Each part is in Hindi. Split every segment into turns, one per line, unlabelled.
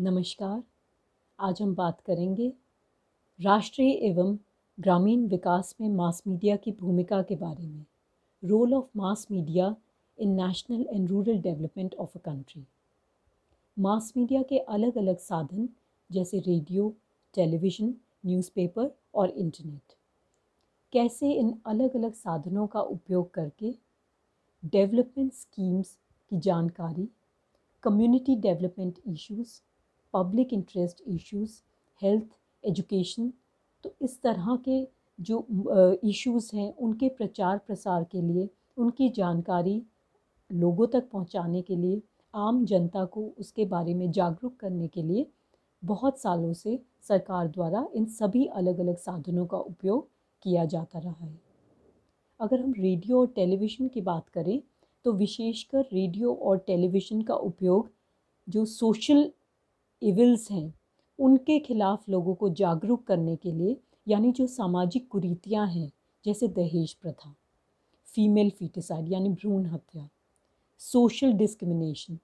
नमस्कार। आज हम बात करेंगे राष्ट्रीय एवं ग्रामीण विकास में मास मीडिया की भूमिका के बारे में। Role of mass media in national and rural development of a country. Mass media के अलग अलग साधन जैसे रेडियो, टेलीविज़न, न्यूज़पेपर और इंटरनेट, कैसे इन अलग अलग साधनों का उपयोग करके डेवलपमेंट स्कीम्स की जानकारी, community development issues, public interest issues, health, education, तो इस तरह के जो इश्यूज़ हैं उनके प्रचार प्रसार के लिए, उनकी जानकारी लोगों तक पहुंचाने के लिए, आम जनता को उसके बारे में जागरूक करने के लिए बहुत सालों से सरकार द्वारा इन सभी अलग अलग साधनों का उपयोग किया जाता रहा है। अगर हम रेडियो और टेलीविज़न की बात करें तो विशेषकर रेडियो और टेलीविज़न का उपयोग जो सोशल इविल्स हैं उनके खिलाफ लोगों को जागरूक करने के लिए, यानी जो सामाजिक कुरीतियां हैं जैसे दहेज प्रथा, फीमेल फीटिसाइड यानी भ्रूण हत्या, सोशल डिस्क्रिमिनेशन,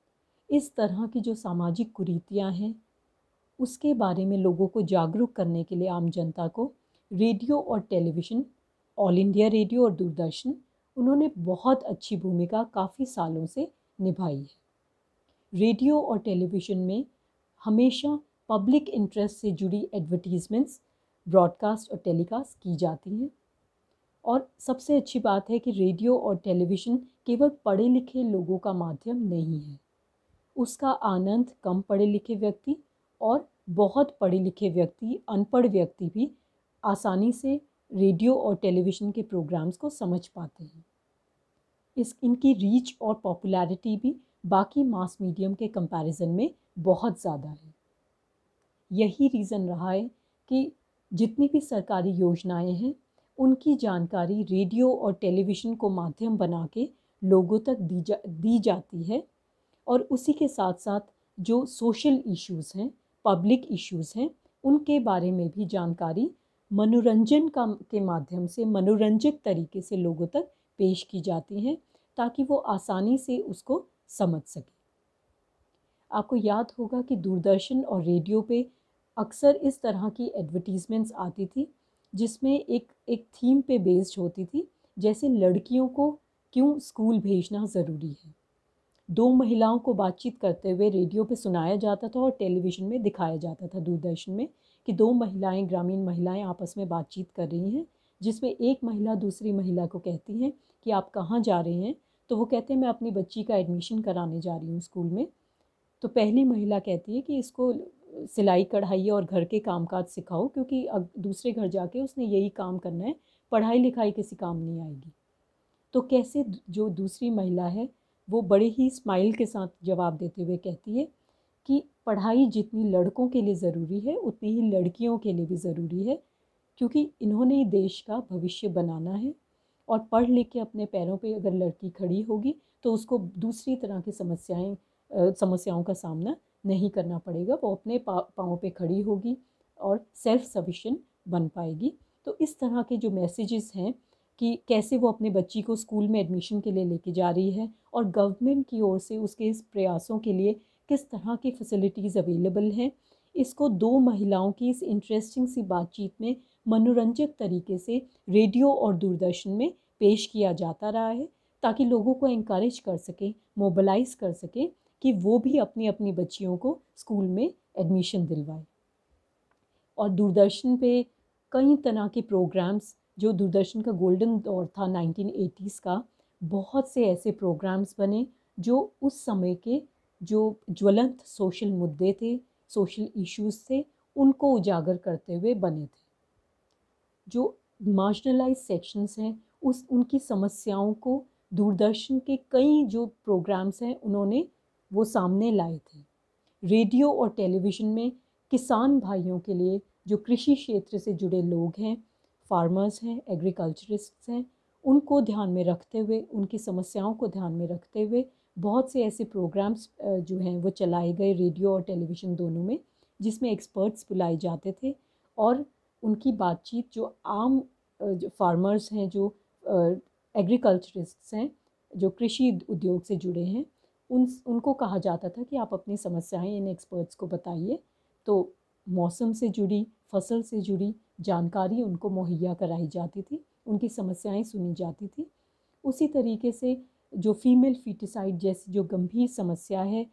इस तरह की जो सामाजिक कुरीतियां हैं उसके बारे में लोगों को जागरूक करने के लिए आम जनता को रेडियो और टेलीविज़न, ऑल इंडिया रेडियो और दूरदर्शन, उन्होंने बहुत अच्छी भूमिका काफ़ी सालों से निभाई है। रेडियो और टेलीविज़न में हमेशा पब्लिक इंटरेस्ट से जुड़ी एडवर्टीज़मेंट्स ब्रॉडकास्ट और टेलीकास्ट की जाती हैं। और सबसे अच्छी बात है कि रेडियो और टेलीविज़न केवल पढ़े लिखे लोगों का माध्यम नहीं है, उसका आनंद कम पढ़े लिखे व्यक्ति और बहुत पढ़े लिखे व्यक्ति, अनपढ़ व्यक्ति भी आसानी से रेडियो और टेलीविज़न के प्रोग्राम्स को समझ पाते हैं। इनकी रीच और पॉपुलैरिटी भी बाकी मास मीडियम के कंपैरिजन में बहुत ज़्यादा है। यही रीज़न रहा है कि जितनी भी सरकारी योजनाएं हैं उनकी जानकारी रेडियो और टेलीविज़न को माध्यम बना के लोगों तक दी जाती है। और उसी के साथ साथ जो सोशल इश्यूज़ हैं, पब्लिक इश्यूज़ हैं, उनके बारे में भी जानकारी मनोरंजन के माध्यम से, मनोरंजक तरीके से लोगों तक पेश की जाती हैं ताकि वो आसानी से उसको समझ सकें। आपको याद होगा कि दूरदर्शन और रेडियो पे अक्सर इस तरह की एडवर्टीज़मेंट्स आती थी जिसमें एक थीम पे बेस्ड होती थी, जैसे लड़कियों को क्यों स्कूल भेजना ज़रूरी है। दो महिलाओं को बातचीत करते हुए रेडियो पे सुनाया जाता था और टेलीविज़न में दिखाया जाता था, दूरदर्शन में, कि दो महिलाएं, ग्रामीण महिलाएं आपस में बातचीत कर रही हैं, जिसमें एक महिला दूसरी महिला को कहती हैं कि आप कहाँ जा रहे हैं, तो वो कहते हैं मैं अपनी बच्ची का एडमिशन कराने जा रही हूँ स्कूल में। तो पहली महिला कहती है कि इसको सिलाई कढ़ाई और घर के कामकाज सिखाओ, क्योंकि अब दूसरे घर जाके उसने यही काम करना है, पढ़ाई लिखाई किसी काम नहीं आएगी। तो कैसे जो दूसरी महिला है वो बड़े ही स्माइल के साथ जवाब देते हुए कहती है कि पढ़ाई जितनी लड़कों के लिए ज़रूरी है उतनी ही लड़कियों के लिए भी ज़रूरी है, क्योंकि इन्होंने ही देश का भविष्य बनाना है। और पढ़ लिख के अपने पैरों पे अगर लड़की खड़ी होगी तो उसको दूसरी तरह की समस्याओं का सामना नहीं करना पड़ेगा, वो अपने पाँव पे खड़ी होगी और सेल्फ सफिशिएंट बन पाएगी। तो इस तरह के जो मैसेजेस हैं कि कैसे वो अपने बच्ची को स्कूल में एडमिशन के लिए लेके जा रही है और गवर्नमेंट की ओर से उसके इस प्रयासों के लिए किस तरह की फैसिलिटीज़ अवेलेबल हैं, इसको दो महिलाओं की इस इंटरेस्टिंग सी बातचीत में मनोरंजक तरीके से रेडियो और दूरदर्शन में पेश किया जाता रहा है, ताकि लोगों को इनकरेज कर सकें, मोबिलाइज़ कर सकें कि वो भी अपनी अपनी बच्चियों को स्कूल में एडमिशन दिलवाएं। और दूरदर्शन पे कई तरह के प्रोग्राम्स, जो दूरदर्शन का गोल्डन दौर था 1980s का, बहुत से ऐसे प्रोग्राम्स बने जो उस समय के जो ज्वलंत सोशल मुद्दे थे, सोशल इश्यूज़ थे, उनको उजागर करते हुए बने थे। जो मार्जिनलाइज सेक्शंस हैं उनकी समस्याओं को दूरदर्शन के कई जो प्रोग्राम्स हैं उन्होंने वो सामने लाए थे। रेडियो और टेलीविज़न में किसान भाइयों के लिए, जो कृषि क्षेत्र से जुड़े लोग हैं, फार्मर्स हैं, एग्रीकल्चरिस्ट्स हैं, उनको ध्यान में रखते हुए, उनकी समस्याओं को ध्यान में रखते हुए बहुत से ऐसे प्रोग्राम्स जो हैं वो चलाए गए रेडियो और टेलीविज़न दोनों में, जिसमें एक्सपर्ट्स बुलाए जाते थे और उनकी बातचीत जो आम जो फार्मर्स हैं, जो एग्रीकल्चरिस्ट्स हैं, जो कृषि उद्योग से जुड़े हैं, उनको कहा जाता था कि आप अपनी समस्याएं इन एक्सपर्ट्स को बताइए। तो मौसम से जुड़ी, फसल से जुड़ी जानकारी उनको मुहैया कराई जाती थी, उनकी समस्याएं सुनी जाती थी। उसी तरीके से जो फीमेल फीटिसाइड जैसी जो गंभीर समस्या है,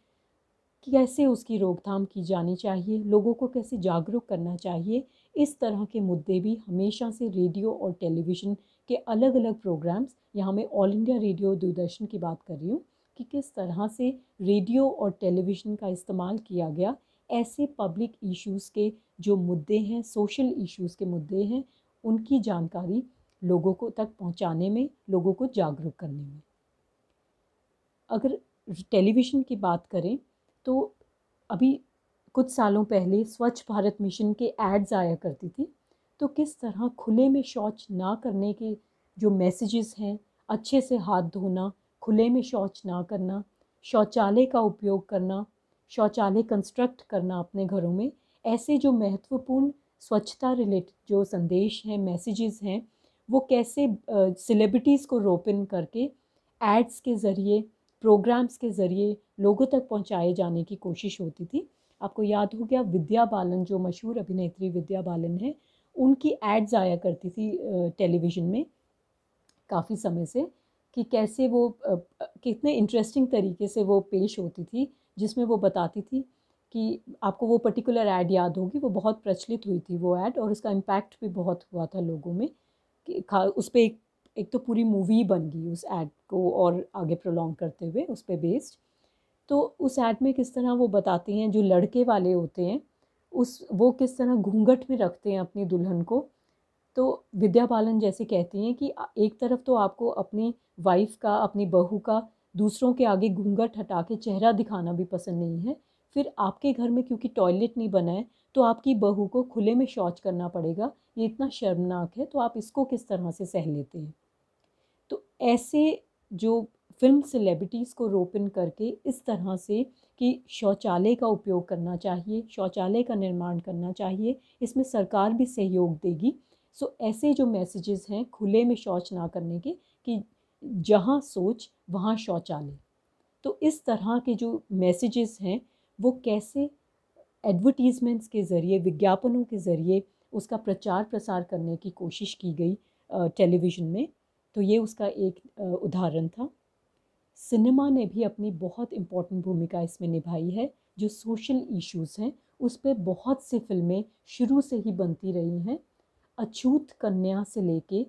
कैसे उसकी रोकथाम की जानी चाहिए, लोगों को कैसे जागरूक करना चाहिए, इस तरह के मुद्दे भी हमेशा से रेडियो और टेलीविज़न के अलग अलग प्रोग्राम्स, यहाँ मैं ऑल इंडिया रेडियो दूरदर्शन की बात कर रही हूँ, कि किस तरह से रेडियो और टेलीविज़न का इस्तेमाल किया गया ऐसे पब्लिक इश्यूज़ के जो मुद्दे हैं, सोशल इश्यूज़ के मुद्दे हैं, उनकी जानकारी लोगों को तक पहुँचाने में, लोगों को जागरूक करने में। अगर टेलीविज़न की बात करें तो अभी कुछ सालों पहले स्वच्छ भारत मिशन के एड्स आया करती थी, तो किस तरह खुले में शौच ना करने के जो मैसेजेस हैं, अच्छे से हाथ धोना, खुले में शौच ना करना, शौचालय का उपयोग करना, शौचालय कंस्ट्रक्ट करना अपने घरों में, ऐसे जो महत्वपूर्ण स्वच्छता रिलेटेड जो संदेश हैं, मैसेजेस हैं, वो कैसे सेलिब्रिटीज़ को रोप इन करके एड्स के ज़रिए, प्रोग्राम्स के ज़रिए लोगों तक पहुंचाए जाने की कोशिश होती थी। आपको याद हो गया विद्या बालन, जो मशहूर अभिनेत्री विद्या बालन है, उनकी एड्स आया करती थी टेलीविज़न में काफ़ी समय से, कि कैसे वो कितने इंटरेस्टिंग तरीके से वो पेश होती थी, जिसमें वो बताती थी कि आपको वो पर्टिकुलर ऐड याद होगी, वो बहुत प्रचलित हुई थी वो ऐड, और उसका इम्पैक्ट भी बहुत हुआ था लोगों में कि उस पर एक तो पूरी मूवी बन गई उस ऐड को और आगे प्रोलॉन्ग करते हुए उस पर बेस्ड। तो उस ऐड में किस तरह वो बताती हैं, जो लड़के वाले होते हैं वो किस तरह घूंघट में रखते हैं अपनी दुल्हन को। तो विद्या बालन जैसे कहती हैं कि एक तरफ तो आपको अपनी वाइफ का, अपनी बहू का दूसरों के आगे घूंघट हटा के चेहरा दिखाना भी पसंद नहीं है, फिर आपके घर में क्योंकि टॉयलेट नहीं बना है तो आपकी बहू को खुले में शौच करना पड़ेगा, ये इतना शर्मनाक है, तो आप इसको किस तरह से सह लेते हैं। तो ऐसे जो फिल्म सेलिब्रिटीज़ को रोप इन करके इस तरह से कि शौचालय का उपयोग करना चाहिए, शौचालय का निर्माण करना चाहिए, इसमें सरकार भी सहयोग देगी। सो ऐसे जो मैसेजेस हैं खुले में शौच ना करने के, कि जहाँ सोच वहाँ शौचालय, तो इस तरह के जो मैसेजेस हैं वो कैसे एडवर्टीज़मेंट्स के ज़रिए, विज्ञापनों के ज़रिए उसका प्रचार प्रसार करने की कोशिश की गई टेलीविज़न में। तो ये उसका एक उदाहरण था। सिनेमा ने भी अपनी बहुत इम्पॉर्टेंट भूमिका इसमें निभाई है। जो सोशल इश्यूज़ हैं उस पर बहुत सी फिल्में शुरू से ही बनती रही हैं। अछूत कन्या से लेके,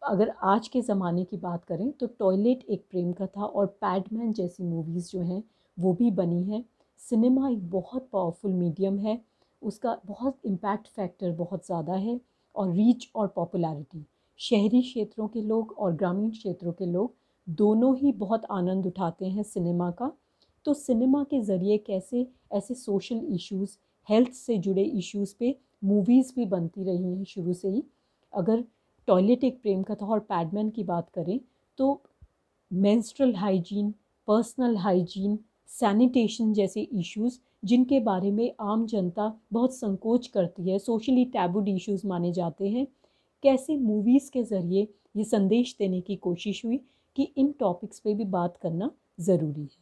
अगर आज के ज़माने की बात करें तो टॉयलेट एक प्रेम कथा और पैडमैन जैसी मूवीज़ जो हैं वो भी बनी हैं। सिनेमा एक बहुत पावरफुल मीडियम है, उसका बहुत इम्पैक्ट फैक्टर बहुत ज़्यादा है, और रीच और पॉपुलैरिटी, शहरी क्षेत्रों के लोग और ग्रामीण क्षेत्रों के लोग दोनों ही बहुत आनंद उठाते हैं सिनेमा का। तो सिनेमा के ज़रिए कैसे ऐसे सोशल इश्यूज़, हेल्थ से जुड़े इश्यूज़ पे मूवीज़ भी बनती रही हैं शुरू से ही। अगर टॉयलेट एक प्रेम कथा और पैडमैन की बात करें तो menstrual hygiene, personal hygiene, sanitation जैसे इश्यूज़ जिनके बारे में आम जनता बहुत संकोच करती है, सोशली टैबूड इश्यूज़ माने जाते हैं, कैसे मूवीज़ के ज़रिए ये संदेश देने की कोशिश हुई कि इन टॉपिक्स पे भी बात करना ज़रूरी है।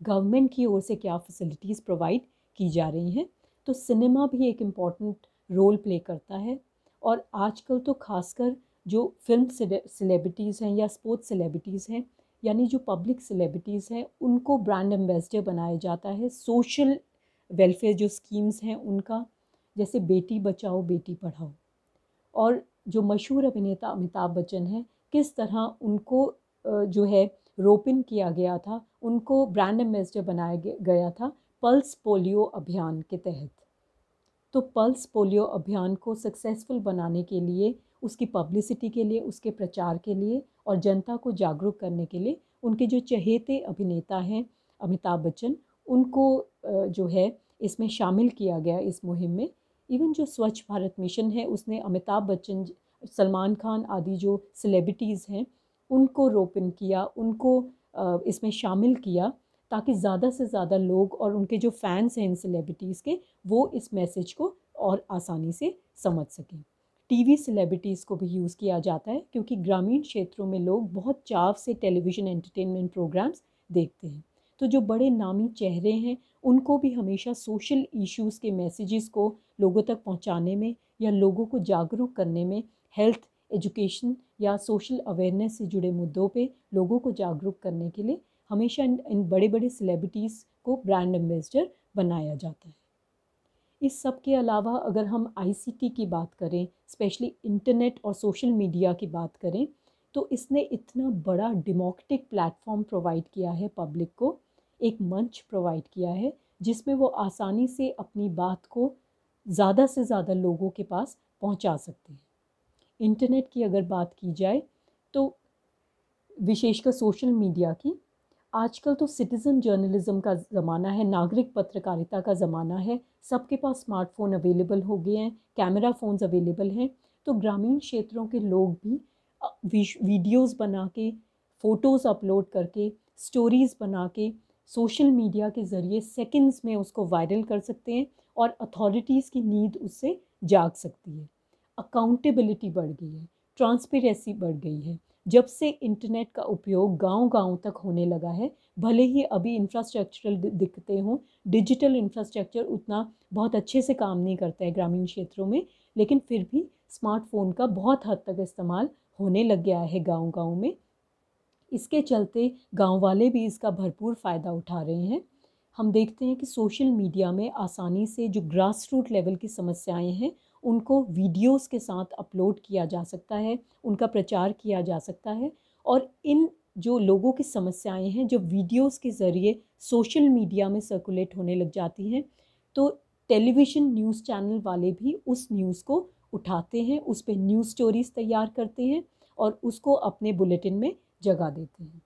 गवर्नमेंट की ओर से क्या फैसिलिटीज़ प्रोवाइड की जा रही हैं, तो सिनेमा भी एक इम्पॉर्टेंट रोल प्ले करता है। और आजकल तो खासकर जो फिल्म सेलिब्रिटीज़ हैं या स्पोर्ट्स सेलिब्रिटीज़ हैं, यानी जो पब्लिक सेलिब्रिटीज़ हैं, उनको ब्रांड एम्बेसडर बनाया जाता है। सोशल वेलफेयर जो स्कीम्स हैं उनका, जैसे बेटी बचाओ बेटी पढ़ाओ, और जो मशहूर अभिनेता अमिताभ बच्चन हैं, किस तरह उनको जो है रोपिन किया गया था, उनको ब्रांड एम्बेसडर बनाया गया था पल्स पोलियो अभियान के तहत। तो पल्स पोलियो अभियान को सक्सेसफुल बनाने के लिए, उसकी पब्लिसिटी के लिए, उसके प्रचार के लिए और जनता को जागरूक करने के लिए उनके जो चहेते अभिनेता हैं अमिताभ बच्चन, उनको जो है इसमें शामिल किया गया इस मुहिम में। इवन जो स्वच्छ भारत मिशन है उसने अमिताभ बच्चन, सलमान खान आदि जो सेलिब्रिटीज़ हैं उनको रोपिन किया, उनको इसमें शामिल किया, ताकि ज़्यादा से ज़्यादा लोग और उनके जो फैंस हैं इन सेलिब्रिटीज़ के, वो इस मैसेज को और आसानी से समझ सकें। टीवी सेलिब्रिटीज़ को भी यूज़ किया जाता है, क्योंकि ग्रामीण क्षेत्रों में लोग बहुत चाव से टेलीविज़न एंटरटेनमेंट प्रोग्राम्स देखते हैं। तो जो बड़े नामी चेहरे हैं उनको भी हमेशा सोशल इश्यूज़ के मैसेजेस को लोगों तक पहुंचाने में या लोगों को जागरूक करने में, हेल्थ, एजुकेशन या सोशल अवेयरनेस से जुड़े मुद्दों पे लोगों को जागरूक करने के लिए हमेशा इन बड़े बड़े सेलिब्रिटीज़ को ब्रांड एम्बेसडर बनाया जाता है। इस सब के अलावा अगर हम आईसीटी की बात करें, स्पेशली इंटरनेट और सोशल मीडिया की बात करें, तो इसने इतना बड़ा डेमोक्रेटिक प्लेटफॉर्म प्रोवाइड किया है पब्लिक को, एक मंच प्रोवाइड किया है जिसमें वो आसानी से अपनी बात को ज़्यादा से ज़्यादा लोगों के पास पहुंचा सकते हैं। इंटरनेट की अगर बात की जाए तो विशेषकर सोशल मीडिया की, आजकल तो सिटीज़न जर्नलिज़म का ज़माना है, नागरिक पत्रकारिता का ज़माना है, सबके पास स्मार्टफ़ोन अवेलेबल हो गए हैं, कैमरा फ़ोन्स अवेलेबल हैं, तो ग्रामीण क्षेत्रों के लोग भी वीडियोज़ बना के, फ़ोटोज़ अपलोड करके, स्टोरीज़ बना के सोशल मीडिया के ज़रिए सेकंड्स में उसको वायरल कर सकते हैं और अथॉरिटीज़ की नीड उससे जाग सकती है। अकाउंटेबिलिटी बढ़ गई है, ट्रांसपेरेंसी बढ़ गई है। जब से इंटरनेट का उपयोग गांव-गांव तक होने लगा है, भले ही अभी इंफ्रास्ट्रक्चरल दिक्कतें हों, डिजिटल इंफ्रास्ट्रक्चर उतना बहुत अच्छे से काम नहीं करता है ग्रामीण क्षेत्रों में, लेकिन फिर भी स्मार्टफ़ोन का बहुत हद तक इस्तेमाल होने लग गया है गांव-गांव में। इसके चलते गांव वाले भी इसका भरपूर फ़ायदा उठा रहे हैं। हम देखते हैं कि सोशल मीडिया में आसानी से जो ग्रास रूट लेवल की समस्याएं हैं उनको वीडियोस के साथ अपलोड किया जा सकता है, उनका प्रचार किया जा सकता है और इन जो लोगों की समस्याएं हैं जो वीडियोस के ज़रिए सोशल मीडिया में सर्कुलेट होने लग जाती हैं, तो टेलीविज़न न्यूज़ चैनल वाले भी उस न्यूज़ को उठाते हैं, उस पर न्यूज़ स्टोरीज़ तैयार करते हैं और उसको अपने बुलेटिन में जगह देते हैं।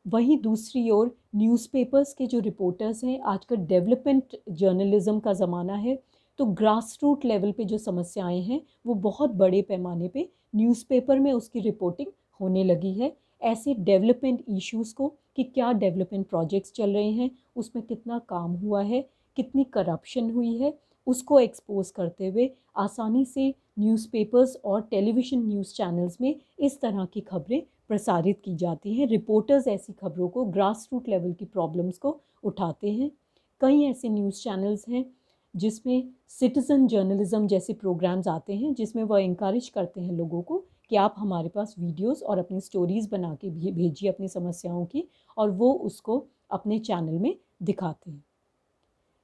वहीं दूसरी ओर न्यूज़पेपर्स के जो रिपोर्टर्स हैं, आजकल डेवलपमेंट जर्नलिज़म का ज़माना है, तो ग्रास रूट लेवल पे जो समस्याएं हैं वो बहुत बड़े पैमाने पे न्यूज़पेपर में उसकी रिपोर्टिंग होने लगी है। ऐसे डेवलपमेंट इश्यूज़ को कि क्या डेवलपमेंट प्रोजेक्ट्स चल रहे हैं, उसमें कितना काम हुआ है, कितनी करप्शन हुई है, उसको एक्सपोज करते हुए आसानी से न्यूज़पेपर्स और टेलीविज़न न्यूज़ चैनल्स में इस तरह की खबरें प्रसारित की जाती हैं। रिपोर्टर्स ऐसी खबरों को, ग्रास रूट लेवल की प्रॉब्लम्स को उठाते हैं। कई ऐसे न्यूज़ चैनल्स हैं जिसमें सिटीज़न जर्नलिज़म जैसे प्रोग्राम्स आते हैं, जिसमें वह इंकरेज करते हैं लोगों को कि आप हमारे पास वीडियोस और अपनी स्टोरीज़ बना के भेजिए अपनी समस्याओं की, और वो उसको अपने चैनल में दिखाते हैं।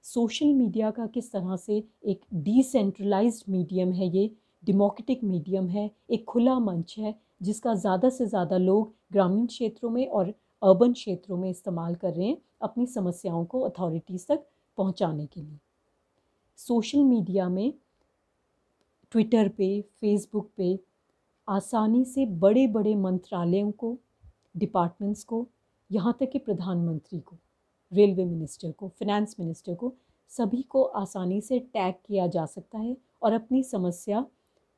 सोशल मीडिया का किस तरह से एक डिसेंट्रलाइज्ड मीडियम है, ये डेमोक्रेटिक मीडियम है, एक खुला मंच है जिसका ज़्यादा से ज़्यादा लोग ग्रामीण क्षेत्रों में और अर्बन क्षेत्रों में इस्तेमाल कर रहे हैं अपनी समस्याओं को अथॉरिटीज़ तक पहुंचाने के लिए। सोशल मीडिया में ट्विटर पे, फेसबुक पे आसानी से बड़े बड़े मंत्रालयों को, डिपार्टमेंट्स को, यहाँ तक कि प्रधानमंत्री को, रेलवे मिनिस्टर को, फिनेंस मिनिस्टर को, सभी को आसानी से टैग किया जा सकता है और अपनी समस्या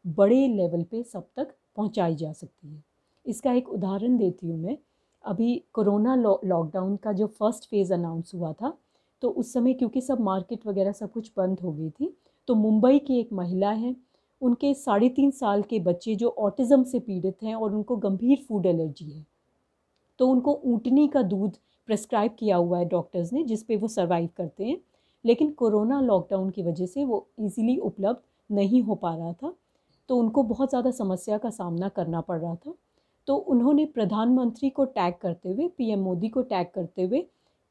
बड़े लेवल पे सब तक पहुंचाई जा सकती है। इसका एक उदाहरण देती हूँ मैं। अभी कोरोना लॉकडाउन का जो फर्स्ट फेज़ अनाउंस हुआ था, तो उस समय क्योंकि सब मार्केट वगैरह सब कुछ बंद हो गई थी, तो मुंबई की एक महिला है, उनके 3.5 साल के बच्चे जो ऑटिज़म से पीड़ित हैं और उनको गंभीर फूड एलर्जी है, तो उनको ऊँटनी का दूध प्रेस्क्राइब किया हुआ है डॉक्टर्स ने, जिस पे वो सर्वाइव करते हैं, लेकिन कोरोना लॉकडाउन की वजह से वो इजीली उपलब्ध नहीं हो पा रहा था, तो उनको बहुत ज़्यादा समस्या का सामना करना पड़ रहा था। तो उन्होंने प्रधानमंत्री को टैग करते हुए, पीएम मोदी को टैग करते हुए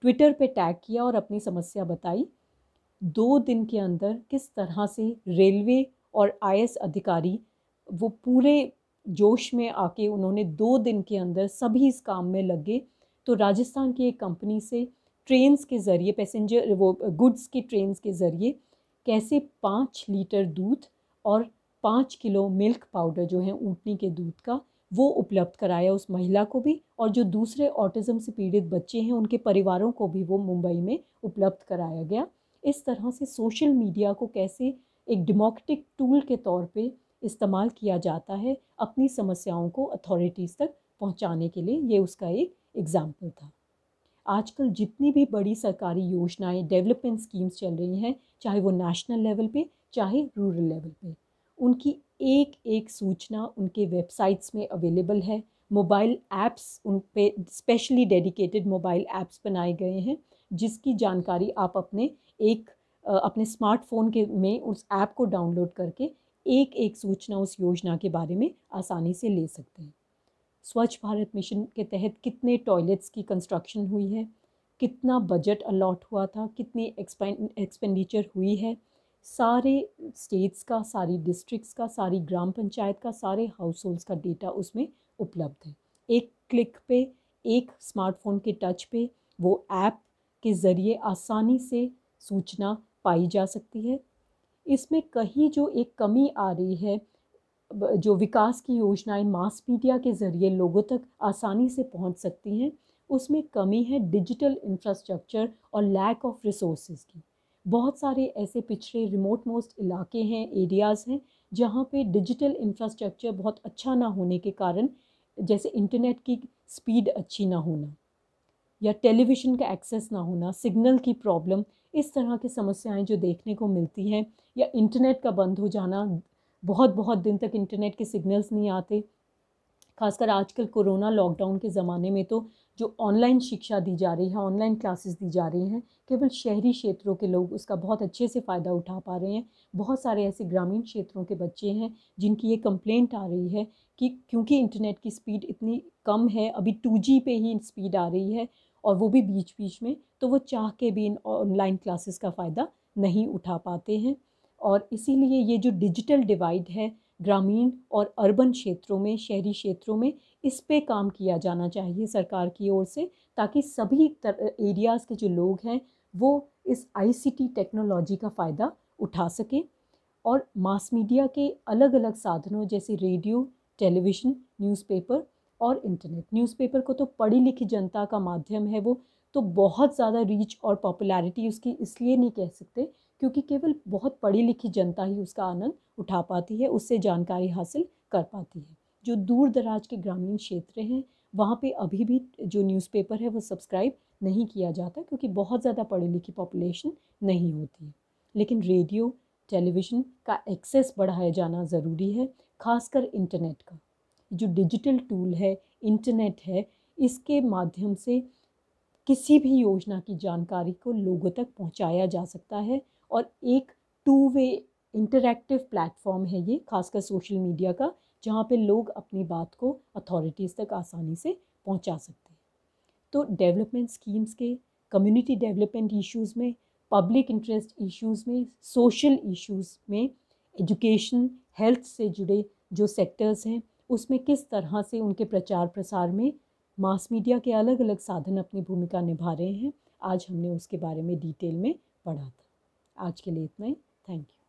ट्विटर पे टैग किया और अपनी समस्या बताई। 2 दिन के अंदर किस तरह से रेलवे और आईएएस अधिकारी वो पूरे जोश में आके उन्होंने 2 दिन के अंदर सभी इस काम में लग गए। तो राजस्थान की एक कंपनी से ट्रेन्स के ज़रिए, पैसेंजर वो गुड्स की ट्रेन्स के ज़रिए कैसे 5 लीटर दूध और 5 किलो मिल्क पाउडर जो है ऊँटनी के दूध का, वो उपलब्ध कराया उस महिला को भी, और जो दूसरे ऑटिज़म से पीड़ित बच्चे हैं उनके परिवारों को भी वो मुंबई में उपलब्ध कराया गया। इस तरह से सोशल मीडिया को कैसे एक डेमोक्रेटिक टूल के तौर पे इस्तेमाल किया जाता है अपनी समस्याओं को अथॉरिटीज़ तक पहुंचाने के लिए, ये उसका एक एग्जाम्पल था। आजकल जितनी भी बड़ी सरकारी योजनाएं, डेवलपमेंट स्कीम्स चल रही हैं, चाहे वो नेशनल लेवल पे चाहे रूरल लेवल पे, उनकी एक एक सूचना उनके वेबसाइट्स में अवेलेबल है। मोबाइल ऐप्स उन पे स्पेशली डेडिकेटेड मोबाइल ऐप्स बनाए गए हैं, जिसकी जानकारी आप अपने स्मार्टफोन के में उस ऐप को डाउनलोड करके एक एक सूचना उस योजना के बारे में आसानी से ले सकते हैं। स्वच्छ भारत मिशन के तहत कितने टॉयलेट्स की कंस्ट्रक्शन हुई है, कितना बजट अलॉट हुआ था, कितनी एक्सपेंडिचर हुई है, सारे स्टेट्स का, सारी डिस्ट्रिक्ट्स का, सारी ग्राम पंचायत का, सारे हाउस होल्ड्स का डेटा उसमें उपलब्ध है। एक क्लिक पे, एक स्मार्टफोन के टच पे वो ऐप के ज़रिए आसानी से सूचना पाई जा सकती है। इसमें कहीं जो एक कमी आ रही है, जो विकास की योजनाएं मास मीडिया के ज़रिए लोगों तक आसानी से पहुंच सकती हैं, उसमें कमी है डिजिटल इंफ्रास्ट्रक्चर और लैक ऑफ रिसोर्सेज की। बहुत सारे ऐसे पिछड़े रिमोट मोस्ट इलाके हैं, एरियाज़ हैं, जहाँ पे डिजिटल इंफ्रास्ट्रक्चर बहुत अच्छा ना होने के कारण, जैसे इंटरनेट की स्पीड अच्छी ना होना या टेलीविज़न का एक्सेस ना होना, सिग्नल की प्रॉब्लम, इस तरह की समस्याएं जो देखने को मिलती हैं, या इंटरनेट का बंद हो जाना, बहुत बहुत दिन तक इंटरनेट के सिग्नल्स नहीं आते। खासकर आजकल कोरोना लॉकडाउन के ज़माने में तो जो ऑनलाइन शिक्षा दी जा रही है, ऑनलाइन क्लासेस दी जा रही हैं, केवल शहरी क्षेत्रों के लोग उसका बहुत अच्छे से फ़ायदा उठा पा रहे हैं। बहुत सारे ऐसे ग्रामीण क्षेत्रों के बच्चे हैं जिनकी ये कंप्लेंट आ रही है कि क्योंकि इंटरनेट की स्पीड इतनी कम है, अभी 2G पे ही स्पीड आ रही है और वो भी बीच बीच में, तो वो चाह के भी इन ऑनलाइन क्लासेस का फ़ायदा नहीं उठा पाते हैं। और इसीलिए ये जो डिजिटल डिवाइड है ग्रामीण और अर्बन क्षेत्रों में, शहरी क्षेत्रों में, इस पे काम किया जाना चाहिए सरकार की ओर से, ताकि सभी एरियाज़ के जो लोग हैं वो इस ICT टेक्नोलॉजी का फ़ायदा उठा सकें। और मास मीडिया के अलग अलग साधनों जैसे रेडियो, टेलीविज़न, न्यूज़पेपर और इंटरनेट। न्यूज़पेपर को तो पढ़ी लिखी जनता का माध्यम है वो, तो बहुत ज़्यादा रीच और पॉपुलैरिटी उसकी इसलिए नहीं कह सकते क्योंकि केवल बहुत पढ़ी लिखी जनता ही उसका आनंद उठा पाती है, उससे जानकारी हासिल कर पाती है। जो दूर दराज के ग्रामीण क्षेत्र हैं, वहाँ पे अभी भी जो न्यूज़पेपर है वो सब्सक्राइब नहीं किया जाता क्योंकि बहुत ज़्यादा पढ़ी लिखी पॉपुलेशन नहीं होती है। लेकिन रेडियो, टेलीविज़न का एक्सेस बढ़ाया जाना ज़रूरी है, खासकर इंटरनेट का। जो डिजिटल टूल है, इंटरनेट है, इसके माध्यम से किसी भी योजना की जानकारी को लोगों तक पहुंचाया जा सकता है और एक टू वे इंटरैक्टिव प्लेटफॉर्म है ये, खासकर सोशल मीडिया का, जहाँ पे लोग अपनी बात को अथॉरिटीज़ तक आसानी से पहुंचा सकते हैं। तो डेवलपमेंट स्कीम्स के, कम्युनिटी डेवलपमेंट इश्यूज़ में, पब्लिक इंटरेस्ट इश्यूज़ में, सोशल इश्यूज़ में, एजुकेशन, हेल्थ से जुड़े जो सेक्टर्स हैं उसमें किस तरह से उनके प्रचार प्रसार में मास मीडिया के अलग अलग साधन अपनी भूमिका निभा रहे हैं, आज हमने उसके बारे में डिटेल में पढ़ा था। आज के लिए इतना ही। Thank you.